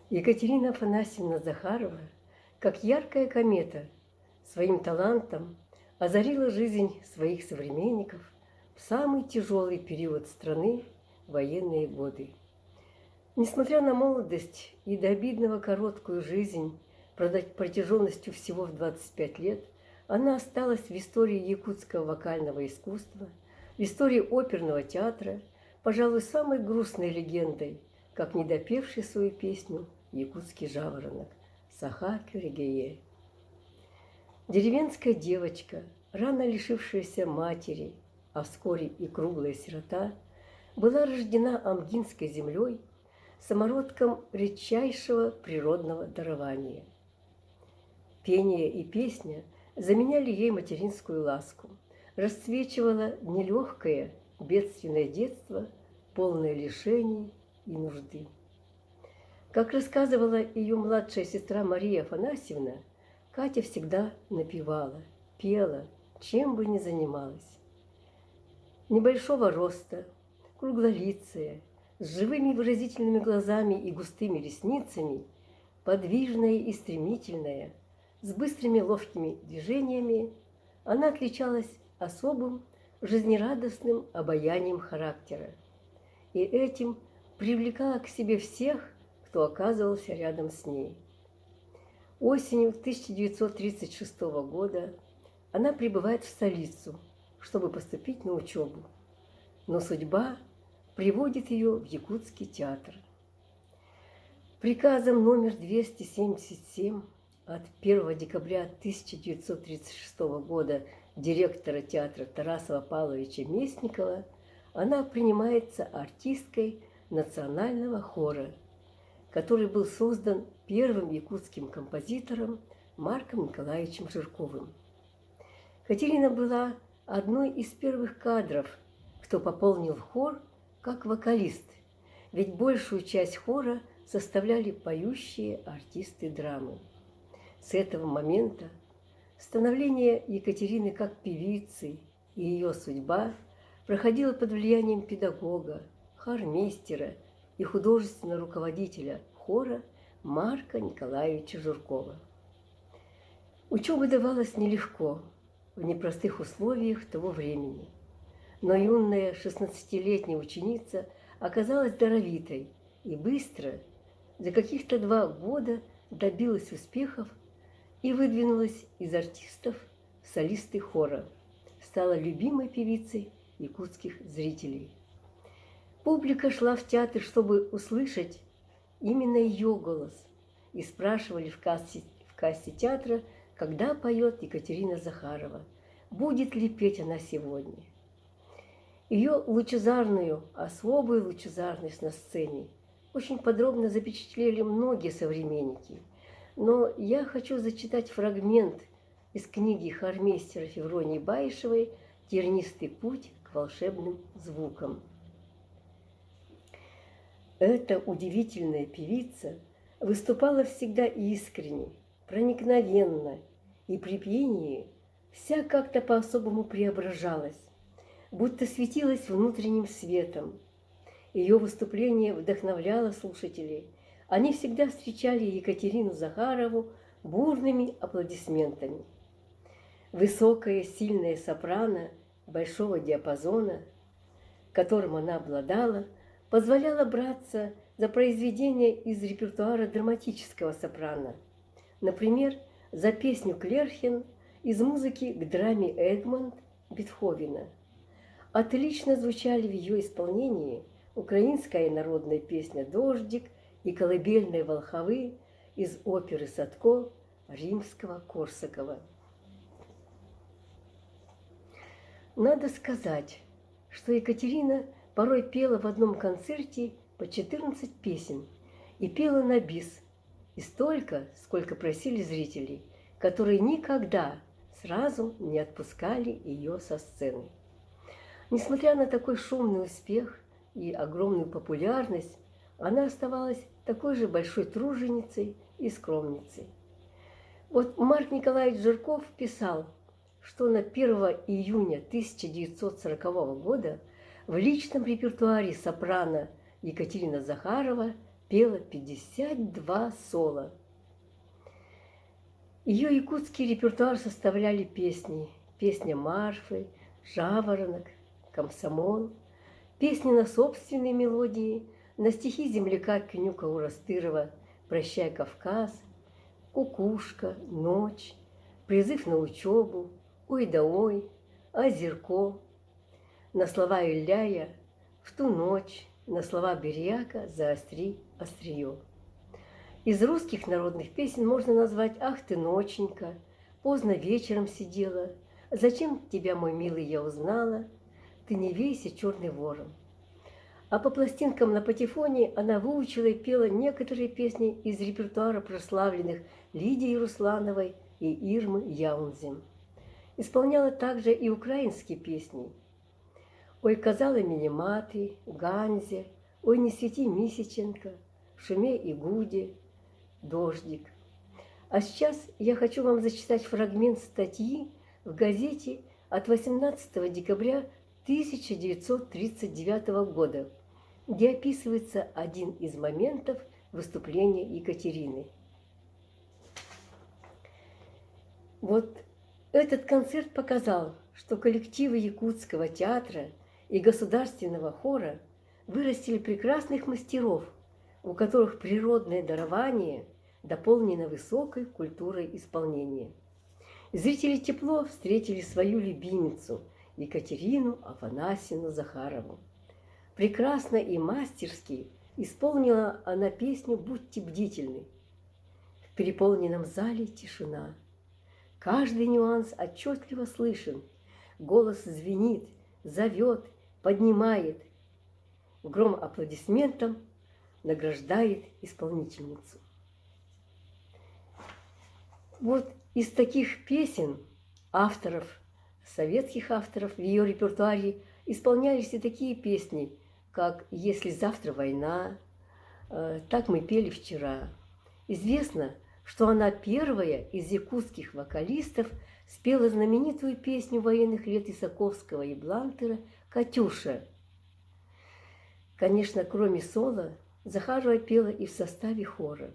Екатерина Афанасьевна Захарова, как яркая комета, своим талантом озарила жизнь своих современников в самый тяжелый период страны – военные годы. Несмотря на молодость и до обидного короткую жизнь, протяженностью всего в 25 лет, она осталась в истории якутского вокального искусства, в истории оперного театра, пожалуй, самой грустной легендой, как недопевший свою песню якутский жаворонок Саха Кюрегее. Деревенская девочка, рано лишившаяся матери, а вскоре и круглая сирота, была рождена амгинской землей, самородком редчайшего природного дарования. Пение и песня заменяли ей материнскую ласку, расцвечивало нелегкое, бедственное детство, полное лишений и нужды. Как рассказывала ее младшая сестра Мария Афанасьевна, Катя всегда напевала, пела, чем бы ни занималась. Небольшого роста, круглолицая, с живыми выразительными глазами и густыми ресницами, подвижная и стремительная, с быстрыми ловкими движениями, она отличалась особым жизнерадостным обаянием характера и этим привлекала к себе всех, кто оказывался рядом с ней. Осенью 1936 года она прибывает в столицу, чтобы поступить на учебу, но судьба приводит ее в Якутский театр. Приказом номер 277 от 1 декабря 1936 года директора театра Тарасова Павловича Местникова она принимается артисткой национального хора, который был создан первым якутским композитором Марком Николаевичем Жирковым. Катерина была одной из первых кадров, кто пополнил хор как вокалист, ведь большую часть хора составляли поющие артисты драмы. С этого момента становление Екатерины как певицы и ее судьба проходило под влиянием педагога, хормейстера и художественного руководителя хора Марка Николаевича Жиркова. Учеба давалась нелегко, в непростых условиях того времени, но юная 16-летняя ученица оказалась даровитой и быстро, за каких-то 2 года, добилась успехов и выдвинулась из артистов в солисты хора, стала любимой певицей якутских зрителей. Публика шла в театр, чтобы услышать именно ее голос, и спрашивали в кассе театра, когда поет Екатерина Захарова, будет ли петь она сегодня. Ее лучезарную, особую лучезарность на сцене очень подробно запечатлели многие современники, но я хочу зачитать фрагмент из книги хормейстера Февронии Баишевой «Тернистый путь к волшебным звукам». Эта удивительная певица выступала всегда искренне, проникновенно, и при пении вся как-то по-особому преображалась, будто светилась внутренним светом. Ее выступление вдохновляло слушателей. Они всегда встречали Екатерину Захарову бурными аплодисментами. Высокая, сильная сопрано большого диапазона, которым она обладала, позволяла браться за произведения из репертуара драматического сопрано. Например, за песню «Клерхен» из музыки к драме «Эгмонт» Бетховена. Отлично звучали в ее исполнении украинская народная песня «Дождик» и колыбельные волховы из оперы Садко Римского-Корсакова. Надо сказать, что Екатерина порой пела в одном концерте по 14 песен и пела на бис, и столько, сколько просили зрители, которые никогда сразу не отпускали ее со сцены. Несмотря на такой шумный успех и огромную популярность, она оставалась такой же большой труженицей и скромницей. Вот Марк Николаевич Жирков писал, что на 1 июня 1940 года в личном репертуаре сопрано Екатерина Захарова пела 52 соло. Ее якутский репертуар составляли песни. Песня Марфы, Жаворонок, Комсомол, песни на собственные мелодии, на стихи земляка Кнюка Урастырова «Прощай, Кавказ», «Кукушка», «Ночь», «Призыв на учебу», «Ой да ой», «Озерко», на слова Ильяя «В ту ночь», на слова Берьяка «Заостри острие». Из русских народных песен можно назвать «Ах ты, ноченька», «Поздно вечером сидела», «Зачем тебя, мой милый, я узнала», «Ты не вейся, черный ворон». А по пластинкам на патефоне она выучила и пела некоторые песни из репертуара прославленных Лидии Руслановой и Ирмы Яунзем. Исполняла также и украинские песни. «Ой, казала мені мати», «Ганзе», «Ой, не свети, Мисиченко», «Шуме и гуде», «Дождик». А сейчас я хочу вам зачитать фрагмент статьи в газете от 18 декабря 1939 года, где описывается один из моментов выступления Екатерины. Вот этот концерт показал, что коллективы Якутского театра и Государственного хора вырастили прекрасных мастеров, у которых природное дарование дополнено высокой культурой исполнения. Зрители тепло встретили свою любимицу Екатерину Афанасьевну Захарову. Прекрасно и мастерски исполнила она песню «Будьте бдительны». В переполненном зале тишина. Каждый нюанс отчетливо слышен. Голос звенит, зовет, поднимает. Гром аплодисментом награждает исполнительницу. Вот из таких песен авторов, советских авторов в ее репертуаре исполнялись и такие песни, как «Если завтра война», «Так мы пели вчера». Известно, что она первая из якутских вокалистов спела знаменитую песню военных лет Исаковского и Блантера «Катюша». Конечно, кроме соло, Захарова пела и в составе хора,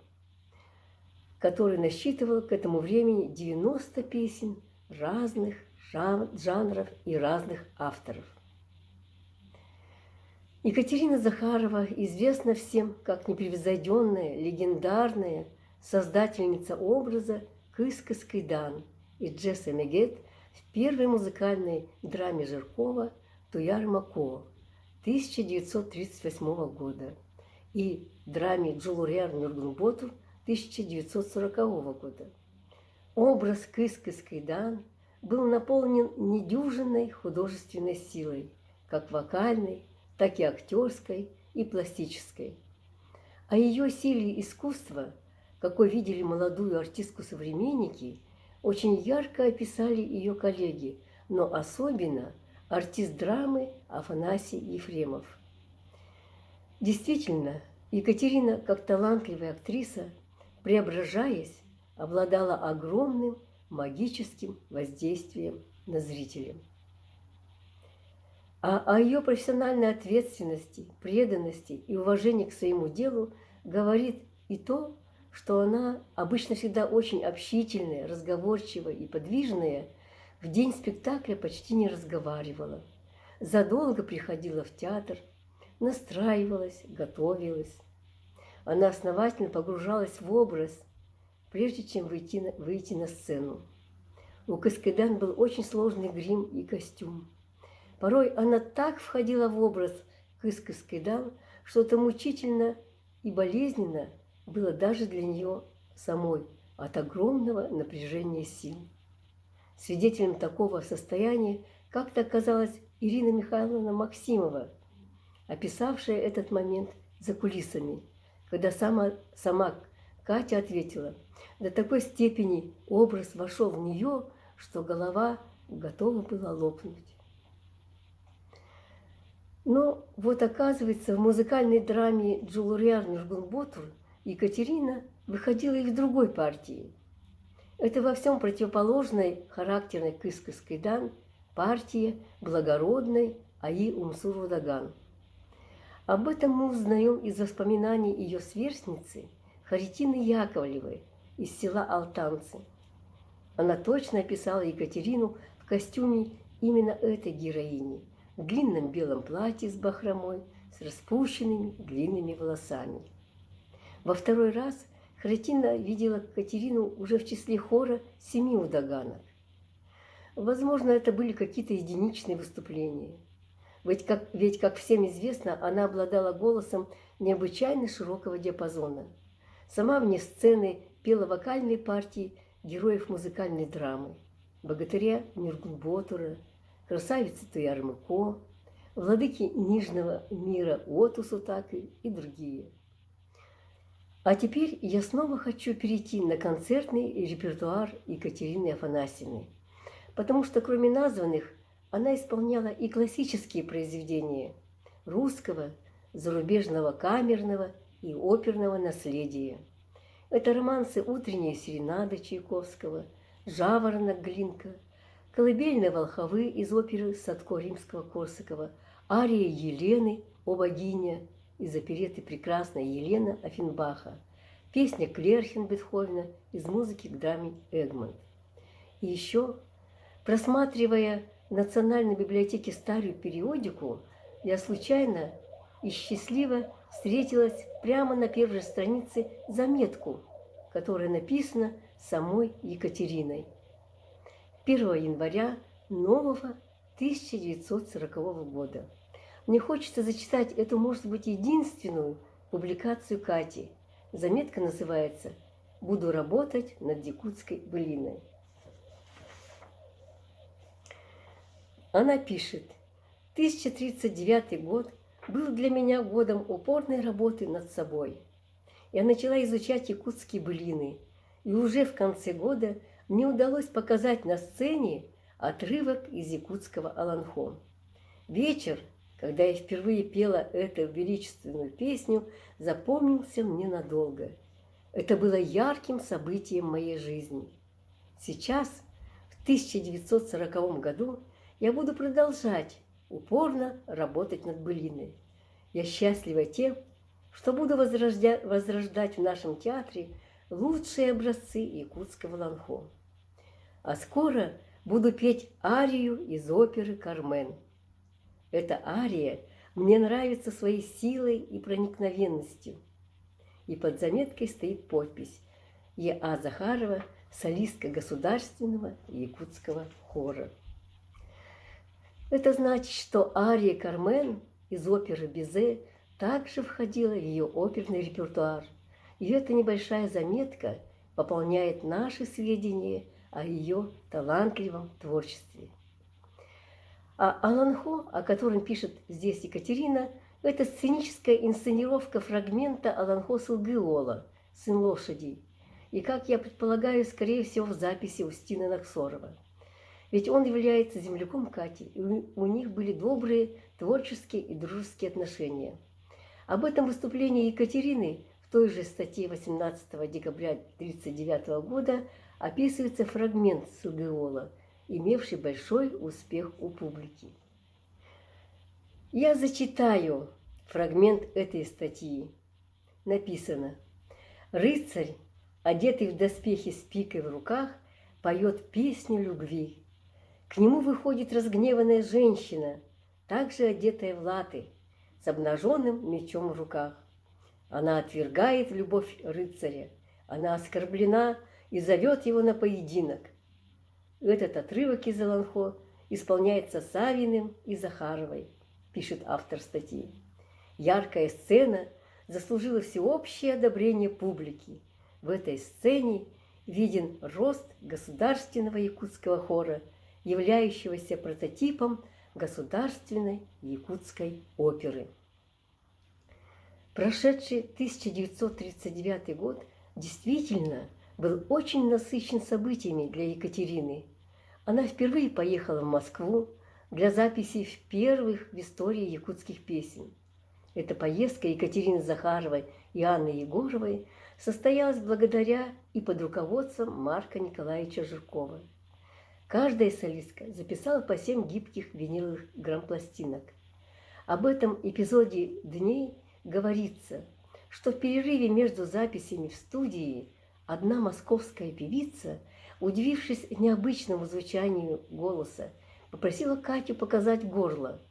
который насчитывал к этому времени 90 песен разных жанров и разных авторов. Екатерина Захарова известна всем как непревзойденная, легендарная создательница образа Кыска Скайдан и Джесса Мегет в первой музыкальной драме Жиркова «Туяр Мако» 1938 года и драме «Джулуряр Нургунботур» 1940 года. Образ Кыска Скайдан был наполнен недюжинной художественной силой, как вокальной, так и актерской и пластической. О ее силе искусства, какой видели молодую артистку современники, очень ярко описали ее коллеги, но особенно артист драмы Афанасий Ефремов. Действительно, Екатерина, как талантливая актриса, преображаясь, обладала огромным магическим воздействием на зрителя. А о ее профессиональной ответственности, преданности и уважении к своему делу говорит и то, что она, обычно всегда очень общительная, разговорчивая и подвижная, в день спектакля почти не разговаривала. Задолго приходила в театр, настраивалась, готовилась. Она основательно погружалась в образ, прежде чем выйти на сцену. У Каскайдан был очень сложный грим и костюм. Порой она так входила в образ Кыска Скайдан, что это мучительно и болезненно было даже для нее самой от огромного напряжения сил. Свидетелем такого состояния как-то оказалась Ирина Михайловна Максимова, описавшая этот момент за кулисами, когда сама Катя ответила: до такой степени образ вошел в нее, что голова готова была лопнуть. Но вот оказывается, в музыкальной драме «Джулуряр Нургунботур» Екатерина выходила и в другой партии. Это во всем противоположной характерной Кыска Скайдан партия благородной Аи Умсурудаган. Об этом мы узнаем из воспоминаний ее сверстницы Харитины Яковлевой из села Алтанцы. Она точно описала Екатерину в костюме именно этой героини, в длинном белом платье с бахромой, с распущенными длинными волосами. Во второй раз Харитина видела Екатерину уже в числе хора 7 удаганок. Возможно, это были какие-то единичные выступления. Ведь, как всем известно, она обладала голосом необычайно широкого диапазона. Сама вне сцены пела вокальные партии героев музыкальной драмы: богатыря Нургулботура, красавицы Туярмыко, владыки Нижнего мира Оту Сутаки и другие. А теперь я снова хочу перейти на концертный репертуар Екатерины Афанасьевны, потому что кроме названных она исполняла и классические произведения русского, зарубежного камерного и оперного наследия. Это романсы «Утренняя серенада» Чайковского, «Жаворонок» Глинка, колыбельные волховы из оперы Садко Римского-Корсакова, ария Елены «О богиня» из опереты «Прекрасная Елена» Оффенбаха, песня Клерхен Бетховена из музыки к драме Эгмонт. И еще, просматривая в Национальной библиотеке старую периодику, я случайно и счастливо встретилась прямо на первой странице заметку, которая написана самой Екатериной. 1 января нового 1940 года. Мне хочется зачитать эту, может быть, единственную публикацию Кати. Заметка называется «Буду работать над якутской былиной». Она пишет: 1039 год был для меня годом упорной работы над собой. Я начала изучать якутские былины, и уже в конце года мне удалось показать на сцене отрывок из якутского Аланхо. Вечер, когда я впервые пела эту величественную песню, запомнился мне надолго. Это было ярким событием моей жизни. Сейчас, в 1940 году, я буду продолжать упорно работать над былиной. Я счастлива тем, что буду возрождать в нашем театре лучшие образцы якутского ланхо. А скоро буду петь арию из оперы «Кармен». Эта ария мне нравится своей силой и проникновенностью. И под заметкой стоит подпись: Е.А. Захарова, солистка государственного якутского хора. Это значит, что ария «Кармен» из оперы Бизе также входила в ее оперный репертуар. И эта небольшая заметка пополняет наши сведения о ее талантливом творчестве. А Аланхо, о котором пишет здесь Екатерина, это сценическая инсценировка фрагмента Аланхо Сылгыола «Сын лошадей». И, как я предполагаю, скорее всего, в записи Устина Наксорова. Ведь он является земляком Кати, и у них были добрые творческие и дружеские отношения. Об этом выступлении Екатерины в той же статье 18 декабря 1939 года описывается фрагмент Сылгыола, имевший большой успех у публики. Я зачитаю фрагмент этой статьи. Написано: «Рыцарь, одетый в доспехи с пикой в руках, поет песню любви. К нему выходит разгневанная женщина, также одетая в латы, с обнаженным мечом в руках. Она отвергает любовь рыцаря, она оскорблена и зовет его на поединок». Этот отрывок из Аланхо исполняется Савиным и Захаровой, пишет автор статьи. Яркая сцена заслужила всеобщее одобрение публики. В этой сцене виден рост государственного якутского хора, являющегося прототипом государственной якутской оперы. Прошедший 1939 год действительно был очень насыщен событиями для Екатерины. Она впервые поехала в Москву для записи первых в истории якутских песен. Эта поездка Екатерины Захаровой и Анны Егоровой состоялась благодаря и под руководством Марка Николаевича Жиркова. Каждая солистка записала по 7 гибких виниловых грампластинок. Об этом эпизоде дней говорится, что в перерыве между записями в студии одна московская певица, удивившись необычному звучанию голоса, попросила Катю показать горло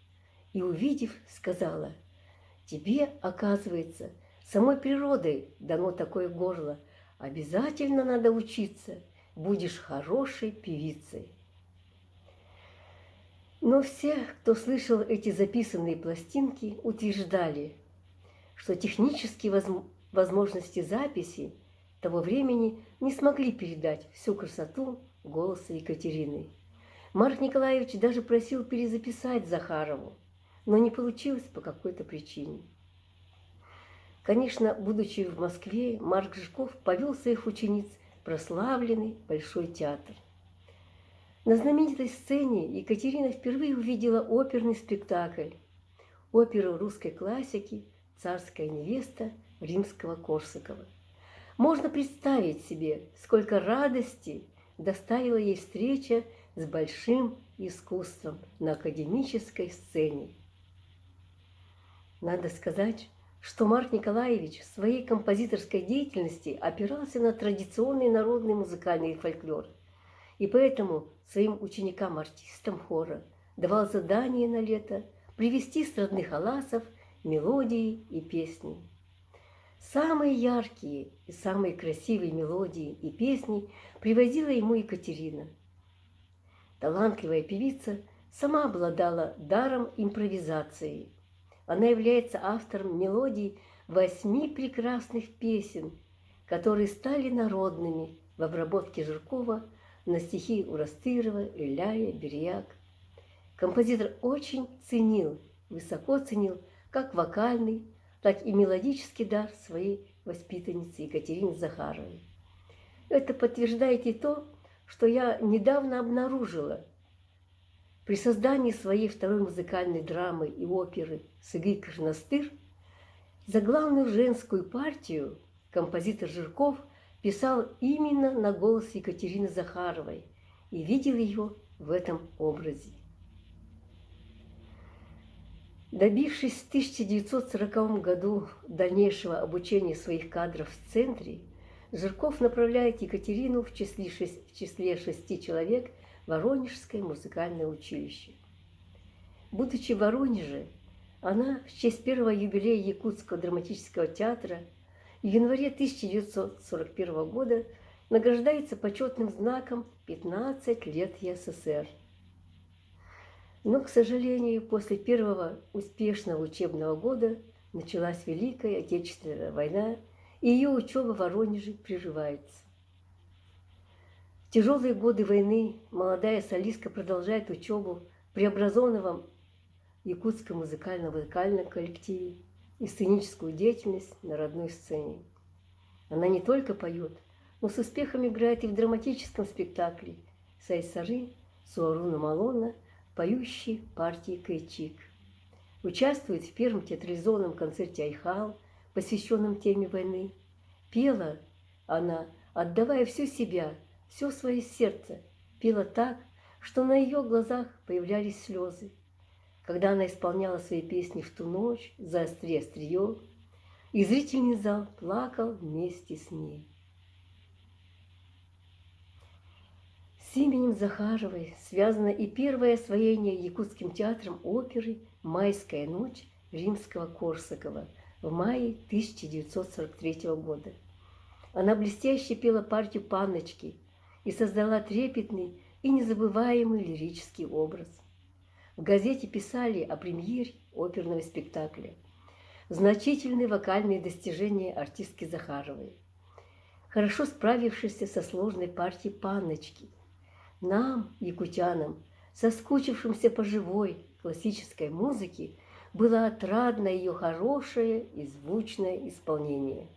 и, увидев, сказала: «Тебе, оказывается, самой природой дано такое горло. Обязательно надо учиться, будешь хорошей певицей». Но все, кто слышал эти записанные пластинки, утверждали, что технические возможности записи того времени не смогли передать всю красоту голоса Екатерины. Марк Николаевич даже просил перезаписать Захарову, но не получилось по какой-то причине. Конечно, будучи в Москве, Марк Жирков повел своих учениц в прославленный Большой театр. На знаменитой сцене Екатерина впервые увидела оперный спектакль, оперу русской классики «Царская невеста» Римского-Корсакова. Можно представить себе, сколько радости доставила ей встреча с большим искусством на академической сцене. Надо сказать, что Марк Николаевич в своей композиторской деятельности опирался на традиционный народный музыкальный фольклор, и поэтому своим ученикам-артистам хора давал задание на лето привести с родных аласов мелодии и песни. Самые яркие и самые красивые мелодии и песни привозила ему Екатерина. Талантливая певица сама обладала даром импровизации. Она является автором мелодий 8 прекрасных песен, которые стали народными в обработке Жиркова на стихи Урастырова, Иляя, Берияк. Композитор очень ценил, высоко ценил как вокальный, так и мелодический дар своей воспитанницы Екатерины Захаровой. Это подтверждает и то, что я недавно обнаружила. При создании своей второй музыкальной драмы и оперы «Сыгый-Красностыр» заглавную женскую партию композитор Жирков писал именно на голос Екатерины Захаровой и видел ее в этом образе. Добившись в 1940 году дальнейшего обучения своих кадров в центре, Жирков направляет Екатерину в числе 6 человек в Воронежское музыкальное училище. Будучи в Воронеже, она в честь первого юбилея Якутского драматического театра в январе 1941 года награждается почетным знаком «15 лет СССР». Но, к сожалению, после первого успешного учебного года началась Великая Отечественная война, и ее учеба в Воронеже прерывается. В тяжелые годы войны молодая солистка продолжает учебу в преобразованном Якутском музыкально-вокальном коллективе и сценическую деятельность на родной сцене. Она не только поет, но с успехом играет и в драматическом спектакле «Сайсары» Суаруна Малона, поющий партии Кайчик. Участвует в первом театрализованном концерте «Айхал», посвященном теме войны. Пела она, отдавая всю себя, все свое сердце, пела так, что на ее глазах появлялись слезы. Когда она исполняла свои песни в ту ночь «Заостри острие», и зрительный зал плакал вместе с ней. С именем Захаровой связано и первое освоение Якутским театром оперы «Майская ночь» Римского-Корсакова в мае 1943 года. Она блестяще пела партию Панночки и создала трепетный и незабываемый лирический образ. В газете писали о премьере оперного спектакля. Значительные вокальные достижения артистки Захаровой. Хорошо справившись со сложной партией Панночки. Нам, якутянам, соскучившимся по живой классической музыке, было отрадно ее хорошее и звучное исполнение.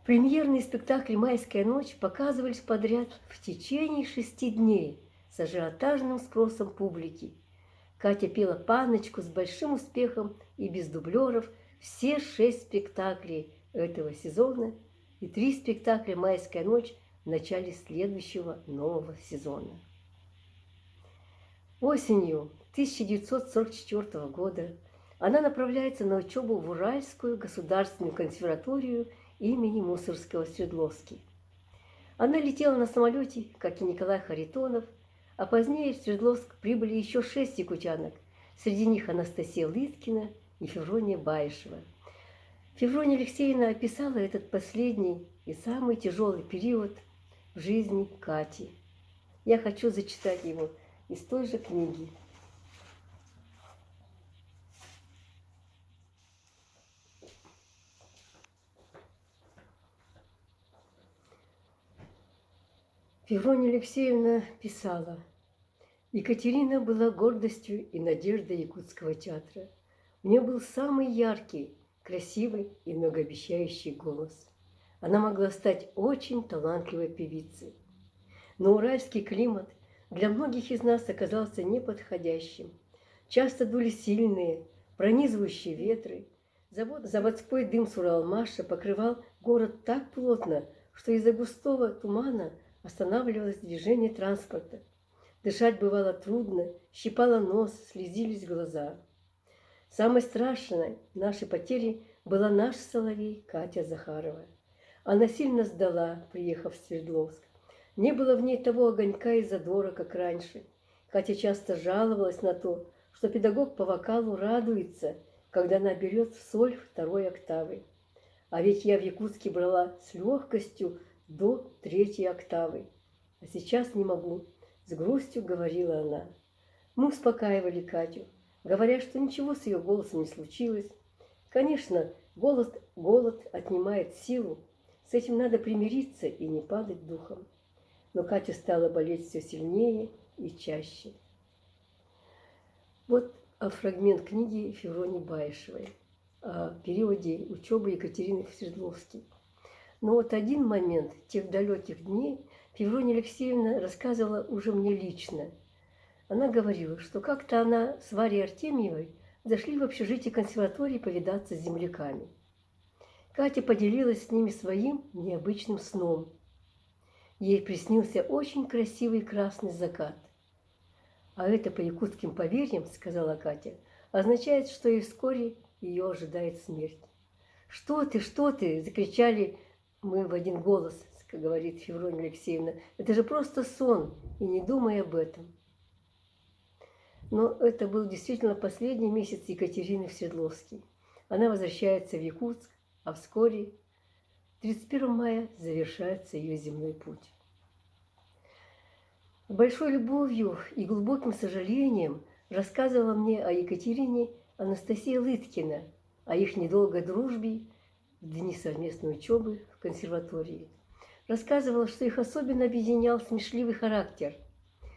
Премьерные спектакли «Майская ночь» показывались подряд в течение 6 дней с ажиотажным спросом публики. Катя пела Панночку с большим успехом и без дублеров все 6 спектаклей этого сезона и 3 спектакля «Майская ночь» в начале следующего нового сезона. Осенью 1944 года она направляется на учебу в Уральскую государственную консерваторию имени Мусоргского-Свердловский. Она летела на самолете, как и Николай Харитонов, а позднее в Свердловск прибыли еще 6 якутянок, среди них Анастасия Лыткина и Феврония Баишева. Феврония Алексеевна описала этот последний и самый тяжелый период в жизни Кати. Я хочу зачитать его из той же книги. Феврония Алексеевна писала: «Екатерина была гордостью и надеждой якутского театра. У нее был самый яркий, красивый и многообещающий голос. Она могла стать очень талантливой певицей. Но уральский климат для многих из нас оказался неподходящим. Часто дули сильные, пронизывающие ветры. Заводской дым с Уралмаша покрывал город так плотно, что из-за густого тумана останавливалось движение транспорта. Дышать бывало трудно, щипало нос, слезились глаза. Самой страшной нашей потерей была наш соловей Катя Захарова. Она сильно сдала, приехав в Свердловск. Не было в ней того огонька и задора, как раньше. Катя часто жаловалась на то, что педагог по вокалу радуется, когда она берет в соль второй октавы. А ведь я в Якутске брала с легкостью до 3 октавы. А сейчас не могу, с грустью говорила она. Мы успокаивали Катю, говоря, что ничего с ее голосом не случилось. Конечно, голод отнимает силу, с этим надо примириться и не падать духом. Но Катя стала болеть все сильнее и чаще. Вот фрагмент книги Февронии Баишевой о периоде учебы Екатерины в Свердловске. Но вот один момент тех далеких дней Феврония Алексеевна рассказывала уже мне лично. Она говорила, что как-то она с Варей Артемьевой зашли в общежитие консерватории повидаться с земляками. Катя поделилась с ними своим необычным сном. Ей приснился очень красивый красный закат. «А это по якутским поверьям, — сказала Катя, — означает, что и вскоре ее ожидает смерть». Что ты!» — закричали мы в один голос, говорит Феврония Алексеевна. «Это же просто сон, и не думай об этом». Но это был действительно последний месяц Екатерины в Свердловске. Она возвращается в Якутск, а вскоре, 31 мая, завершается ее земной путь. С большой любовью и глубоким сожалением рассказывала мне о Екатерине Анастасия Лыткина, о их недолгой дружбе в дни совместной учебы в консерватории. Рассказывала, что их особенно объединял смешливый характер.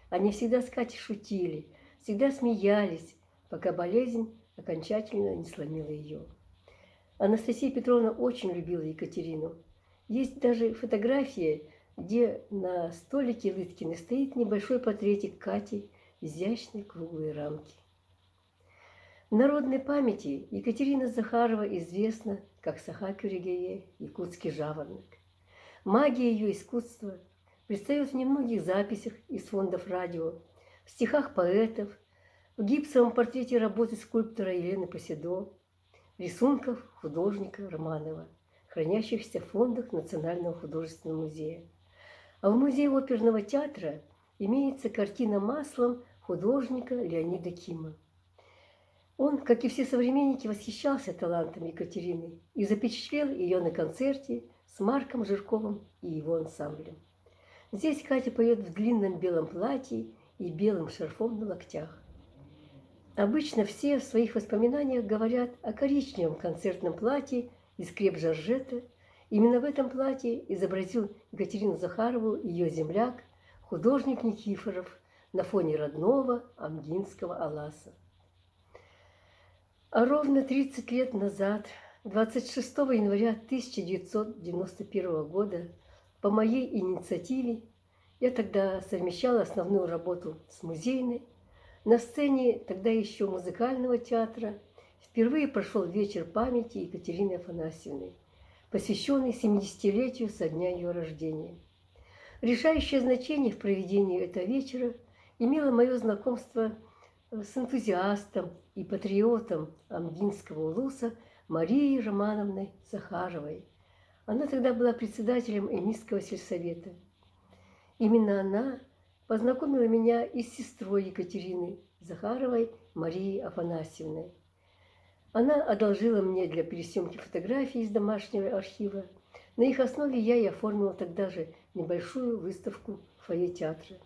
Они всегда с Катей шутили, всегда смеялись, пока болезнь окончательно не сломила ее. Анастасия Петровна очень любила Екатерину. Есть даже фотография, где на столике Лыткиной стоит небольшой портретик Кати в изящной круглой рамке. В народной памяти Екатерина Захарова известна как Саха Кюрегее, якутский жаворонок. Магия ее искусства предстает в немногих записях из фондов радио, в стихах поэтов, в гипсовом портрете работы скульптора Елены Поседо, рисунков художника Романова, хранящихся в фондах Национального художественного музея. А в музее оперного театра имеется картина маслом художника Леонида Кима. Он, как и все современники, восхищался талантом Екатерины и запечатлел ее на концерте с Марком Жирковым и его ансамблем. Здесь Катя поет в длинном белом платье и белым шарфом на локтях. Обычно все в своих воспоминаниях говорят о коричневом концертном платье из креп-жоржета. Именно в этом платье изобразил Екатерину Захарову ее земляк, художник Никифоров, на фоне родного амгинского аласа. А ровно 30 лет назад, 26 января 1991 года, по моей инициативе, я тогда совмещала основную работу с музейной, на сцене тогда еще музыкального театра впервые прошел вечер памяти Екатерины Афанасьевны, посвященный 70-летию со дня ее рождения. Решающее значение в проведении этого вечера имела мое знакомство с энтузиастом и патриотом Амгинского улуса Марией Романовной Захаровой. Она тогда была председателем Эмистского сельсовета. Именно она познакомила меня и с сестрой Екатерины Захаровой Марией Афанасьевной. Она одолжила мне для пересъемки фотографий из домашнего архива. На их основе я и оформила тогда же небольшую выставку в фойе театра.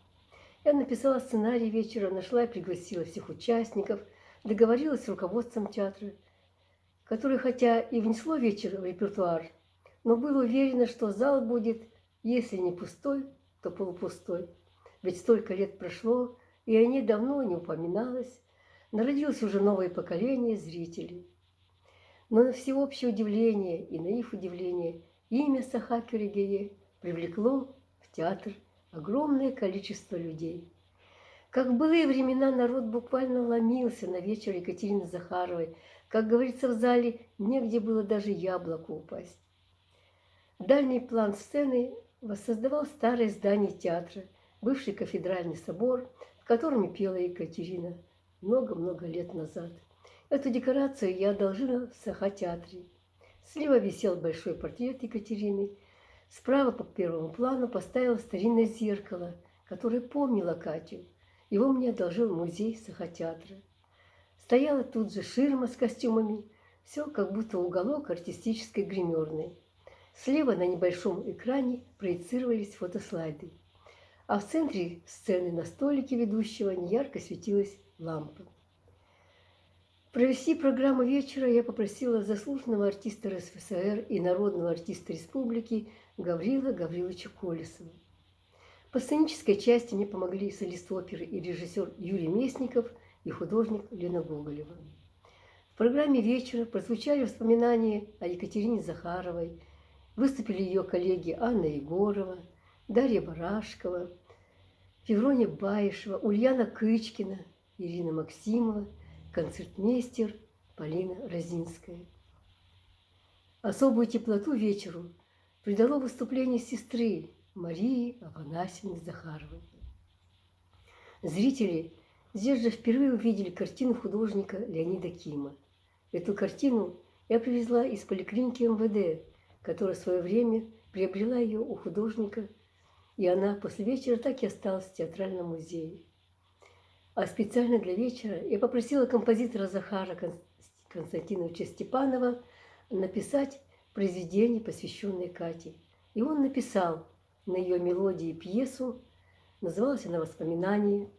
Я написала сценарий вечера, нашла и пригласила всех участников, договорилась с руководством театра, которое хотя и внесло вечер в репертуар, но было уверено, что зал будет, если не пустой, то полупустой. Ведь столько лет прошло, и о ней давно не упоминалось, народилось уже новое поколение зрителей. Но на всеобщее удивление и на их удивление имя Саха Кюрегие привлекло в театр огромное количество людей. Как в былые времена народ буквально ломился на вечер Екатерины Захаровой. Как говорится, в зале негде было даже яблоку упасть. Дальний план сцены воссоздавал старое здание театра, бывший кафедральный собор, в котором пела Екатерина много-много лет назад. Эту декорацию я одолжила в Саха-театре. Слева висел большой портрет Екатерины. Справа по первому плану поставила старинное зеркало, которое помнило Катю. Его мне одолжил музей Саха-театра. Стояла тут же ширма с костюмами, все как будто уголок артистической гримерной. Слева на небольшом экране проецировались фотослайды, а в центре сцены на столике ведущего неярко светилась лампа. Провести программу вечера я попросила заслуженного артиста РСФСР и народного артиста республики Гаврила Гавриловича Колесова. По сценической части мне помогли солист оперы и режиссер Юрий Местников и художник Лена Гоголева. В программе вечера прозвучали воспоминания о Екатерине Захаровой, выступили ее коллеги Анна Егорова, Дарья Барашкова, Феврония Баишева, Ульяна Кычкина, Ирина Максимова, концертмейстер Полина Розинская. Особую теплоту вечеру придало выступление сестры Марии Афанасьевны Захаровой. Зрители здесь же впервые увидели картину художника Леонида Кима. Эту картину я привезла из поликлиники МВД, которая в свое время приобрела ее у художника, и она после вечера так и осталась в театральном музее. А специально для вечера я попросила композитора Захара Константиновича Степанова написать произведение, посвященное Кате. И он написал на ее мелодии пьесу, называлась она «Воспоминания».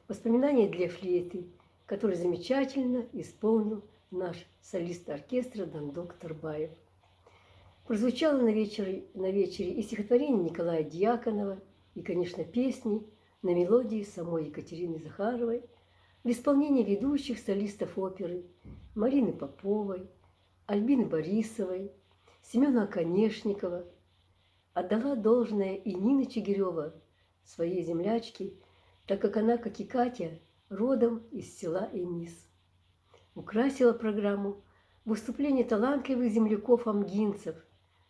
«Воспоминания для флейты», который замечательно исполнил наш солист оркестра Дандок Тарбаев. Прозвучало на вечере и стихотворение Николая Дьяконова, и, конечно, песни на мелодии самой Екатерины Захаровой в исполнении ведущих солистов оперы Марины Поповой, Альбины Борисовой, Семена Оконешникова. Отдала должное и Нина Чигирева, своей землячке, так как она, как и Катя, родом из села Эмис. Украсила программу выступление талантливых земляков-амгинцев,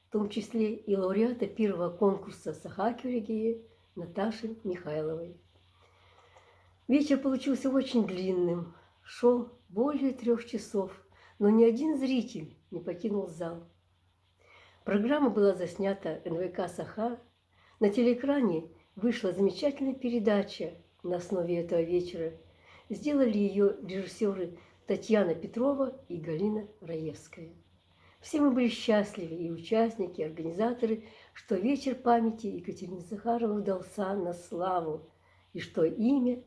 в том числе и лауреата первого конкурса Саха Кюрегие Наташи Михайловой. Вечер получился очень длинным, шел более 3 часов, но ни один зритель не покинул зал. Программа была заснята НВК «Саха». На телеэкране вышла замечательная передача на основе этого вечера. Сделали ее режиссеры Татьяна Петрова и Галина Раевская. Все мы были счастливы, и участники, и организаторы, что вечер памяти Екатерины Захаровой удался на славу, и что имя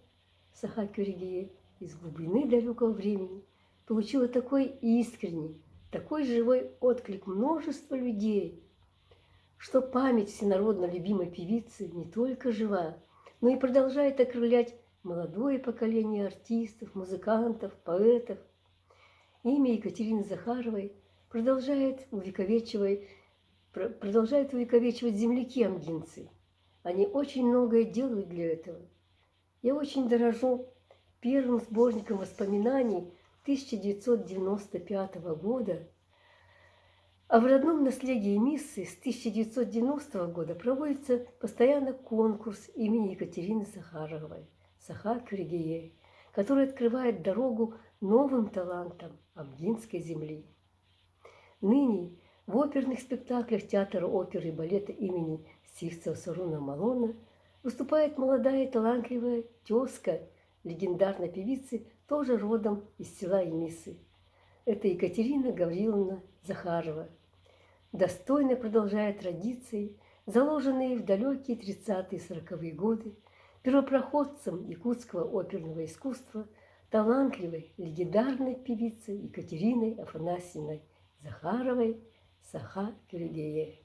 Саха Кюрегие из глубины далекого времени получило такой искренний, такой живой отклик множества людей, что память всенародно любимой певицы не только жива, но и продолжает окрылять молодое поколение артистов, музыкантов, поэтов. Имя Екатерины Захаровой продолжают увековечивать земляки-амгинцы. Они очень многое делают для этого. Я очень дорожу первым сборником воспоминаний 1995 года, а в родном наследии Миссы с 1990 года проводится постоянно конкурс имени Екатерины Захаровой. Саха Кюригее, который открывает дорогу новым талантам Амгинской земли. Ныне в оперных спектаклях театра оперы и балета имени Сивца Саруна Малона выступает молодая и талантливая тезка легендарной певицы, тоже родом из села Емисы. Это Екатерина Гавриловна Захарова, достойно продолжая традиции, заложенные в далекие 30-40-е годы первопроходцем якутского оперного искусства, талантливой легендарной певицей Екатериной Афанасьевной Захаровой Саха Кюригее.